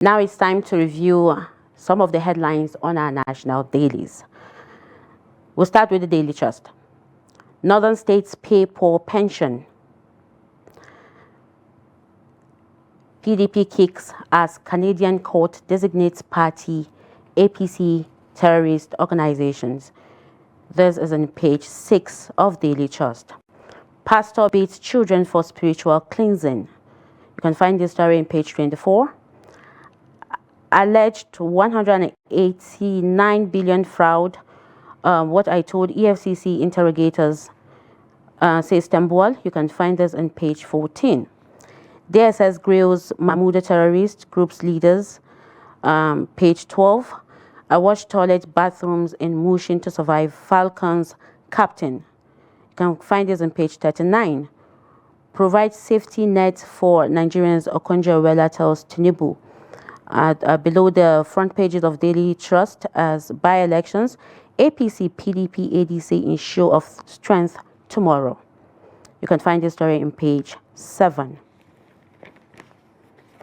Now it's time to review some of the headlines on our national dailies. We'll start with the Daily Trust. Northern states pay poor pension. PDP kicks as Canadian court designates party APC terrorist organizations. This is on page 6 of Daily Trust. Pastor beats children for spiritual cleansing. You can find this story in page 24. Alleged 189 billion fraud. What I told EFCC interrogators, says Tembual. You can find this on page 14. DSS grills Mahmuda terrorist groups leaders, page 12. I watched toilet bathrooms in Mushin to survive Falcons captain. You can find this on page 39. Provide safety net for Nigerians, Okonjo-Iweala tells Tinubu. Below the front pages of Daily Trust as by-elections, APC, PDP, ADC in show of strength tomorrow. You can find this story in page 7.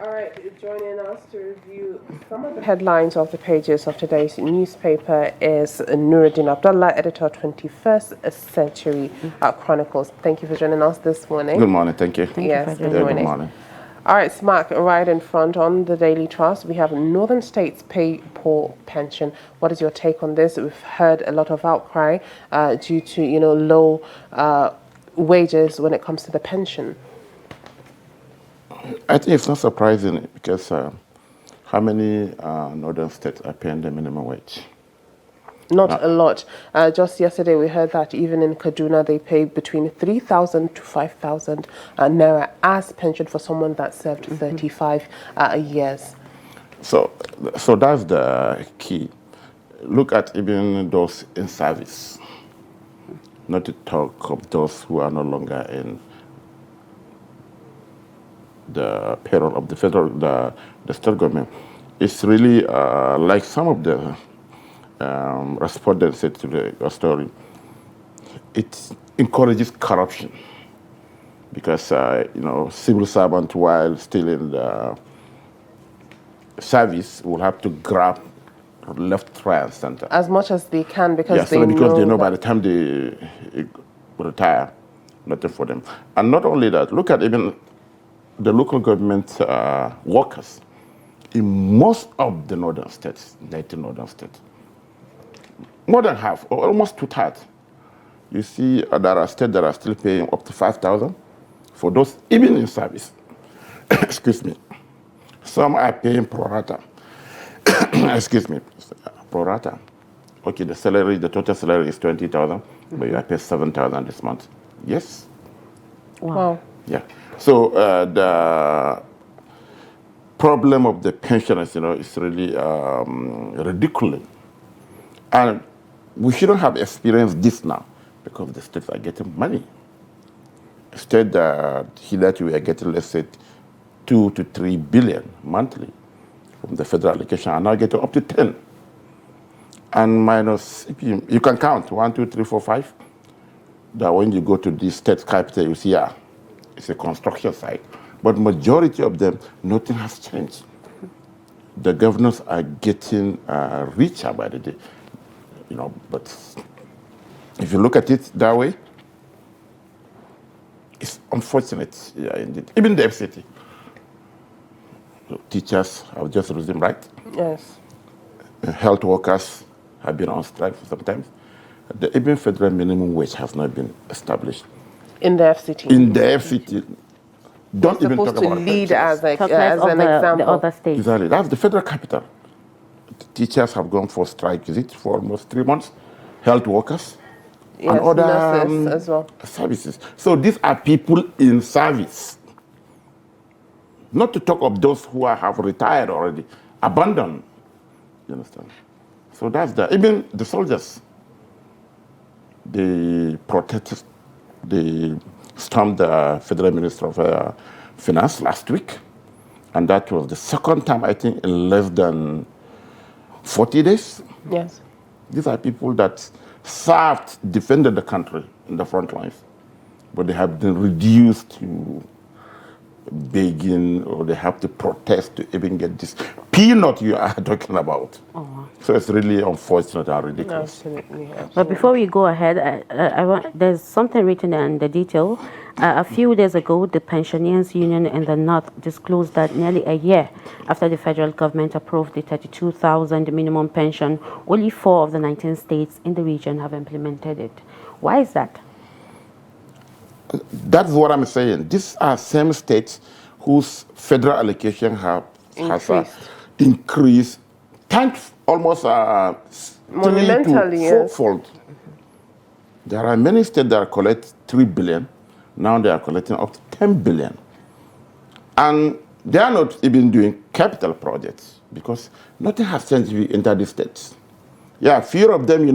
All right, joining us to review some of the headlines of the pages of today's newspaper is Nuruddin Abdullah, editor, 21st Century Chronicles. Thank you for joining us this morning. Good morning, thank you. Yes, good Good morning. morning. All right, Smack, right in front on the Daily Trust, we have Northern states pay poor pension. What is your take on this? We've heard a lot of outcry due to, low wages when it comes to the pension. I think it's not surprising because how many northern states are paying the minimum wage? Not a lot. Just yesterday we heard that even in Kaduna they pay between 3,000 to 5,000 naira as pension for someone that served 35 years. So that's the key. Look at even those in service, not to talk of those who are no longer in the payroll of the federal, the state government. It's really like some of the respondents said to the story. It encourages corruption because civil servant while still in the service will have to grab left, right, and center as much as they can because they know by the time they retire, nothing for them. And not only that, look at even the local government workers in most of the northern states, 19 northern states, more than half, or almost 2/3. You see, there are states that are still paying up to 5,000 for those even in service. Excuse me. Some are paying pro rata. Excuse me, pro rata. Okay, the total salary is 20,000, but you are paid 7,000 this month. Yes. Wow. Yeah. So the problem of the pensioners, is really ridiculous. And we shouldn't have experienced this now because the states are getting money. Instead, hitherto we are getting, let's say, 2 to 3 billion monthly from the federal allocation, and now getting up to 10. And minus, you can count 1, 2, 3, 4, 5. That when you go to the state capital, you see, it's a construction site. But majority of them, nothing has changed. The governors are getting richer by the day. But if you look at it that way, it's unfortunate, indeed. Even the FCT. Teachers have just resumed, right? Yes. Health workers have been on strike for some time. Even federal minimum wage has not been established. In the FCT. In the FCT. Don't even talk about it. Supposed to lead as an The example. other states. Exactly. That's the federal capital. The teachers have gone for strike visit for almost 3 months. Health workers and other nurses as well. services. So these are people in service. Not to talk of those who have retired already, abandoned. You understand? So that's even the soldiers. They protested. They stormed the federal minister of finance last week, and that was the second time, I think, in less than 40 days. Yes. These are people that served, defended the country in the front lines, but they have been reduced to begging or they have to protest to even get this peanut you are talking about. So it's really unfortunate and ridiculous. Absolutely. But before we go ahead, there's something written in the detail. A few days ago, the Pensioners Union in the North disclosed that nearly a year after the federal government approved the 32,000 minimum pension, only 4 of the 19 states in the region have implemented it. Why is that? That's what I'm saying. These are same states whose federal allocation has increased almost 3 to 4-fold. There are many states that collect 3 billion. Now they are collecting up to 10 billion. And they are not even doing capital projects because nothing has changed into the states. Yeah, few of them,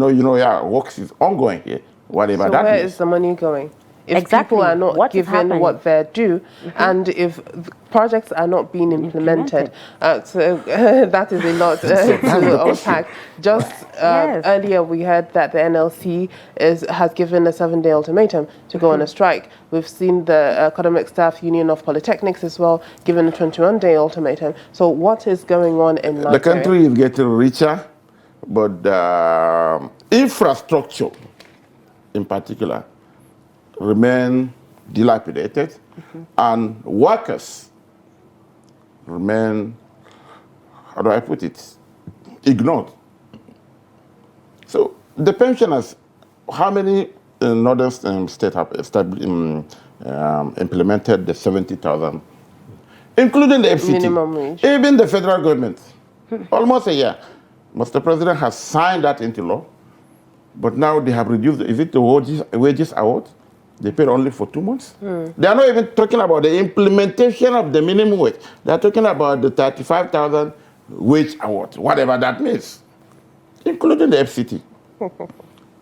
work is ongoing here, whatever that means. So where is is the money going? If exactly. people are not given what they're due, and if projects are not being implemented, so that is a lot to unpack. Just earlier we heard that the NLC has given a 7-day ultimatum to go on a strike. We've seen the Academic Staff Union of Polytechnics as well given a 21-day ultimatum. So what is going on in Nigeria? The country is getting richer, but the infrastructure in particular remain dilapidated, and workers remain, how do I put it, ignored. So the pensioners, how many northern states have implemented the 70,000, including the FCT, minimum wage, even the federal government, almost a year. Mr. President has signed that into law, but now they have reduced, is it the wages award? They paid only for 2 months. They are not even talking about the implementation of the minimum wage. They are talking about the 35,000 wage award, whatever that means, including the FCT.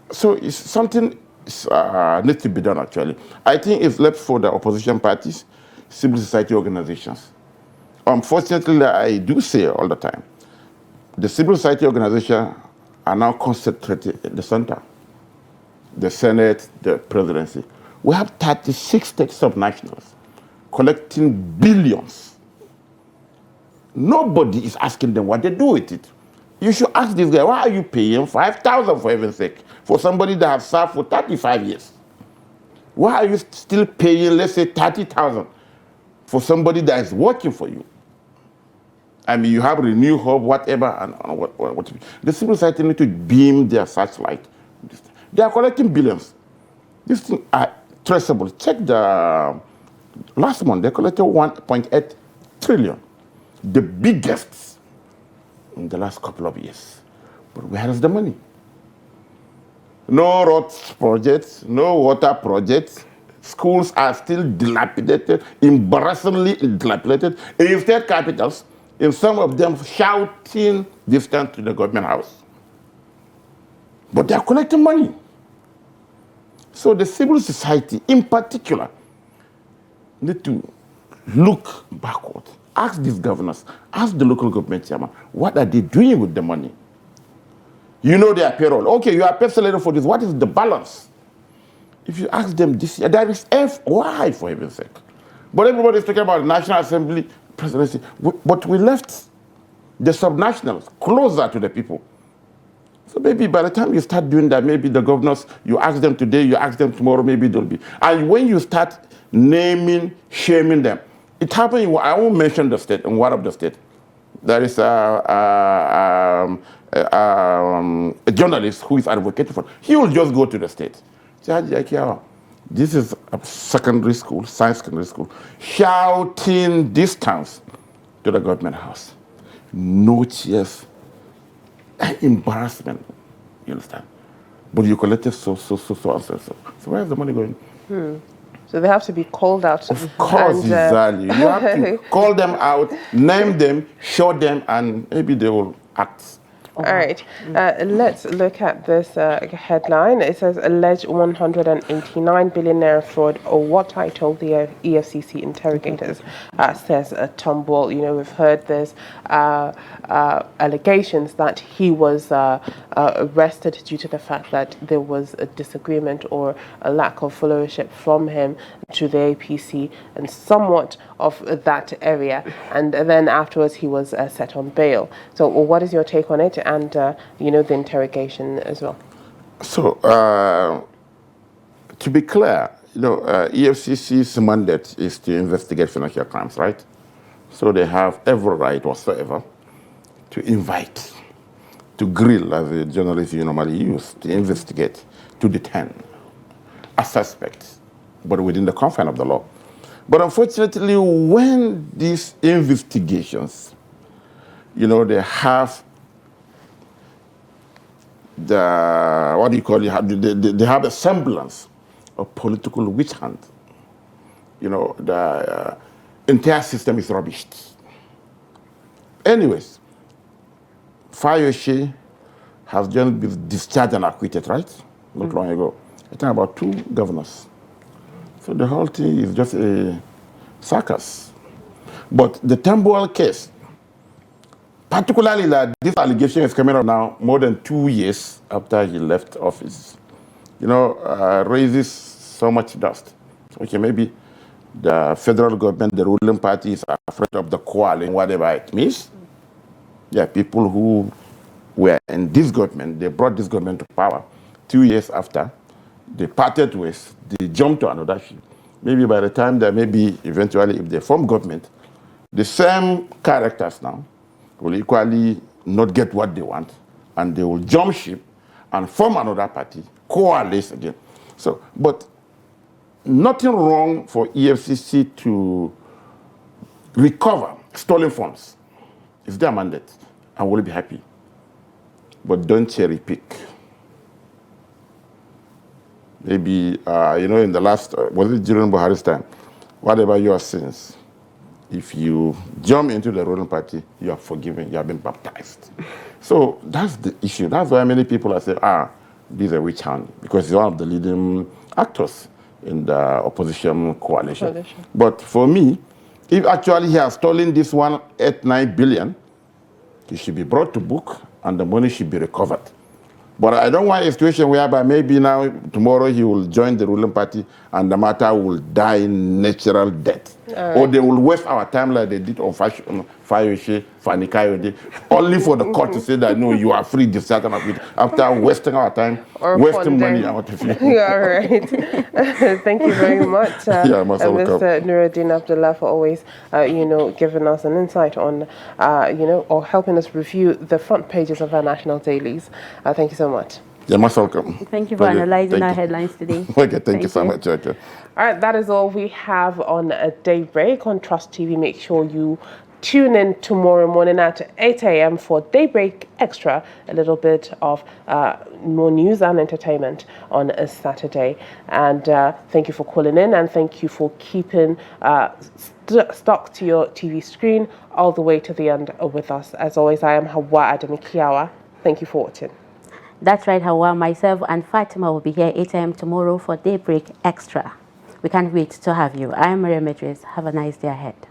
So it's something needs to be done, actually. I think it's left for the opposition parties, civil society organizations. Unfortunately, I do say all the time, the civil society organizations are now concentrated at the center, the Senate, the presidency. We have 36 state subnationals collecting billions. Nobody is asking them what they do with it. You should ask this guy, why are you paying 5,000 for heaven's sake for somebody that has served for 35 years? Why are you still paying, let's say, 30,000 for somebody that is working for you? I mean, you have Renew Hope, whatever, and what. The civil society need to beam their searchlight. They are collecting billions. These things are traceable. Check the last month, they collected 1.8 trillion, the biggest in the last couple of years. But where is the money? No roads projects, no water projects. Schools are still dilapidated, embarrassingly dilapidated. In state capitals, in some of them shouting distance to the government house. But they are collecting money. So the civil society, in particular, need to look backward. Ask these governors, ask the local government chairman, what are they doing with the money? You know their payroll. Okay, you are paid salary for this. What is the balance? If you ask them this year, there is FY for heaven's sake. But everybody is talking about the National Assembly presidency. But we left the subnationals closer to the people. So maybe by the time you start doing that, maybe the governors, you ask them today, you ask them tomorrow, maybe they'll be. And when you start naming, shaming them, it happened, I won't mention the state, in one of the states. There is a journalist who is advocating for it. He will just go to the state. Say, this is a secondary school, science secondary school, shouting distance to the government house. No chairs. Embarrassment, you understand? But you collected so. So where's the money going? So they have to be called out. Of course, exactly. You have to call them out, name them, show them, and maybe they will act. All right, let's look at this headline. It says alleged 189 billion naira fraud, or what I told the EFCC interrogators, says Tomball. You know, we've heard this allegations that he was arrested due to the fact that there was a disagreement or a lack of followership from him to the APC and somewhat of that area, and then afterwards he was set on bail. So what is your take on it, and you know, the interrogation as well? So to be clear, you know, EFCC's mandate is to investigate financial crimes, right? So they have every right whatsoever to invite, to grill, as a journalist you normally use, to investigate, to detain a suspect, but within the confine of the law. But unfortunately, when these investigations, you know, they have the, what do you call it, they have a semblance of political witch hunt. You know, the entire system is rubbished. Anyways, Fayoshe has just been discharged and acquitted, right? Not long ago. I think about 2 governors. So the whole thing is just a circus. But the Tambuwal case, particularly that this allegation is coming up now more than 2 years after he left office, you know, raises so much dust. Okay, maybe the federal government, the ruling party is afraid of the coalition, whatever it means. Yeah, people who were in this government, they brought this government to power. 2 years after, they parted ways, they jumped to another ship. Maybe by the time that maybe eventually, if they form government, the same characters now will equally not get what they want, and they will jump ship and form another party, coalesce again. So, but nothing wrong for EFCC to recover stolen funds. It's their mandate, and we'll be happy. But don't cherry pick. Maybe, you know, in the last, was it during Buhari's time? Whatever your sins, if you jump into the ruling party, you are forgiven, you have been baptized. So that's the issue. That's why many people are saying, this is a witch hunt, because he's one of the leading actors in the opposition coalition. But for me, if actually he has stolen this 189 billion, he should be brought to book and the money should be recovered. But I don't want a situation whereby maybe now, tomorrow he will join the ruling party and the matter will die natural death. Right. Or they will waste our time like they did on Fayoshe, Fani Kayode, only for the court to say that, no, you are free, discharge and acquit, after wasting our time, or wasting money. Out of you. Yeah, right. Thank you very much, Mr. Nuruddin Abdullah, for always, you know, giving us an insight on, you know, or helping us review the front pages of our national dailies. Thank you so much. You're most welcome. Thank you for analyzing our headlines today. Okay, thank you so much. Okay. All right, that is all we have on a Daybreak on Trust TV. Make sure you tune in tomorrow morning at 8 a.m. for Daybreak Extra, a little bit of more news and entertainment on a Saturday. And thank you for calling in, and thank you for keeping stuck to your TV screen all the way to the end with us. As always, I am Hawa Ademikiawa. Thank you for watching. That's right, Hawa. Myself and Fatima will be here 8 a.m. tomorrow for Daybreak Extra. We can't wait to have you. I am Maria Medris. Have a nice day ahead.